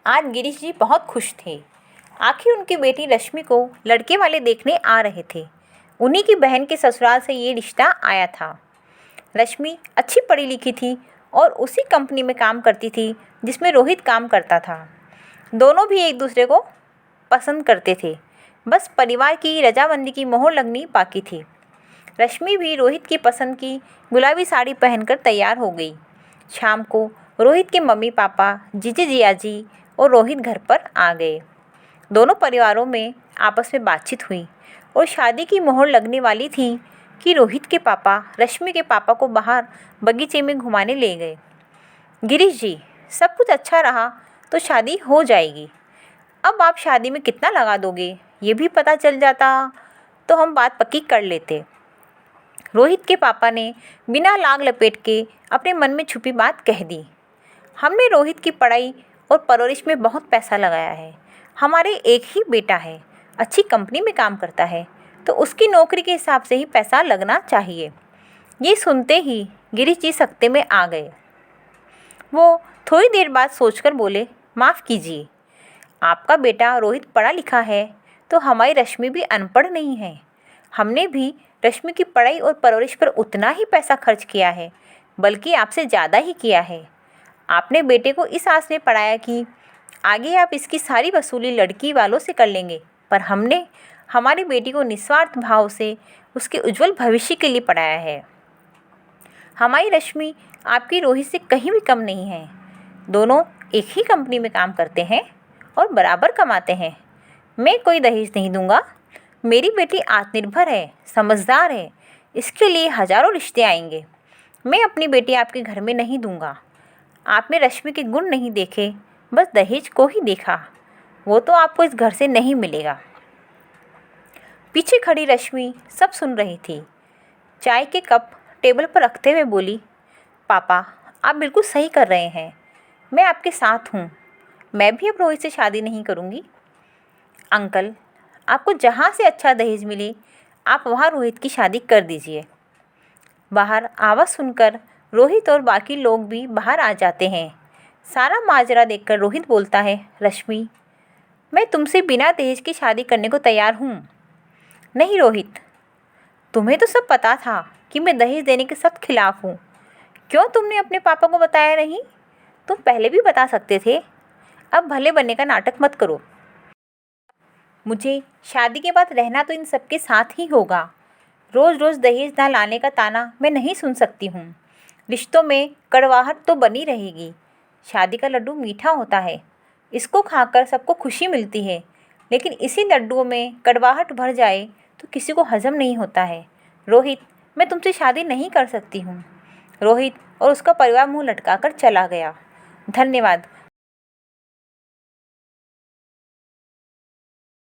आज गिरीश जी बहुत खुश थे। आखिर उनकी बेटी रश्मि को लड़के वाले देखने आ रहे थे। उन्हीं की बहन के ससुराल से ये रिश्ता आया था। रश्मि अच्छी पढ़ी लिखी थी और उसी कंपनी में काम करती थी जिसमें रोहित काम करता था। दोनों भी एक दूसरे को पसंद करते थे। बस परिवार की रजामंदी की मोहर लगनी बाकी थी। रश्मि भी रोहित की पसंद की गुलाबी साड़ी पहनकर तैयार हो गई। शाम को रोहित के मम्मी पापा, जीजे जियाजी और रोहित घर पर आ गए। दोनों परिवारों में आपस में बातचीत हुई और शादी की मोहर लगने वाली थी कि रोहित के पापा रश्मि के पापा को बाहर बगीचे में घुमाने ले गए। गिरीश जी, सब कुछ अच्छा रहा तो शादी हो जाएगी। अब आप शादी में कितना लगा दोगे ये भी पता चल जाता तो हम बात पक्की कर लेते। रोहित के पापा ने बिना लाग लपेट के अपने मन में छुपी बात कह दी। हमने रोहित की पढ़ाई और परवरिश में बहुत पैसा लगाया है। हमारे एक ही बेटा है, अच्छी कंपनी में काम करता है, तो उसकी नौकरी के हिसाब से ही पैसा लगना चाहिए। ये सुनते ही गिरीश जी सकते में आ गए। वो थोड़ी देर बाद सोचकर बोले, माफ़ कीजिए, आपका बेटा रोहित पढ़ा लिखा है तो हमारी रश्मि भी अनपढ़ नहीं है। हमने भी रश्मि की पढ़ाई और परवरिश पर उतना ही पैसा खर्च किया है, बल्कि आपसे ज़्यादा ही किया है। आपने बेटे को इस आस में पढ़ाया कि आगे आप इसकी सारी वसूली लड़की वालों से कर लेंगे, पर हमने हमारी बेटी को निस्वार्थ भाव से उसके उज्जवल भविष्य के लिए पढ़ाया है। हमारी रश्मि आपकी रोहित से कहीं भी कम नहीं है। दोनों एक ही कंपनी में काम करते हैं और बराबर कमाते हैं। मैं कोई दहेज नहीं दूंगा। मेरी बेटी आत्मनिर्भर है, समझदार है, इसके लिए हजारों रिश्ते आएंगे। मैं अपनी बेटी आपके घर में नहीं दूंगा। आपने रश्मि के गुण नहीं देखे, बस दहेज को ही देखा। वो तो आपको इस घर से नहीं मिलेगा। पीछे खड़ी रश्मि सब सुन रही थी। चाय के कप टेबल पर रखते हुए बोली, पापा आप बिल्कुल सही कर रहे हैं। मैं आपके साथ हूँ। मैं भी अब रोहित से शादी नहीं करूँगी। अंकल, आपको जहाँ से अच्छा दहेज मिले आप वहाँ रोहित की शादी कर दीजिए। बाहर आवाज़ सुनकर रोहित और बाकी लोग भी बाहर आ जाते हैं। सारा माजरा देखकर रोहित बोलता है, रश्मि मैं तुमसे बिना दहेज की शादी करने को तैयार हूँ। नहीं रोहित, तुम्हें तो सब पता था कि मैं दहेज देने के सख्त खिलाफ़ हूँ। क्यों तुमने अपने पापा को बताया नहीं? तुम पहले भी बता सकते थे। अब भले बनने का नाटक मत करो। मुझे शादी के बाद रहना तो इन सबके साथ ही होगा। रोज़ रोज़ दहेज ना लाने का ताना मैं नहीं सुन सकती हूँ। रिश्तों में कड़वाहट तो बनी रहेगी। शादी का लड्डू मीठा होता है, इसको खाकर सबको खुशी मिलती है, लेकिन इसी लड्डुओं में कड़वाहट भर जाए तो किसी को हजम नहीं होता है। रोहित, मैं तुमसे शादी नहीं कर सकती हूँ। रोहित और उसका परिवार मुंह लटकाकर चला गया। धन्यवाद।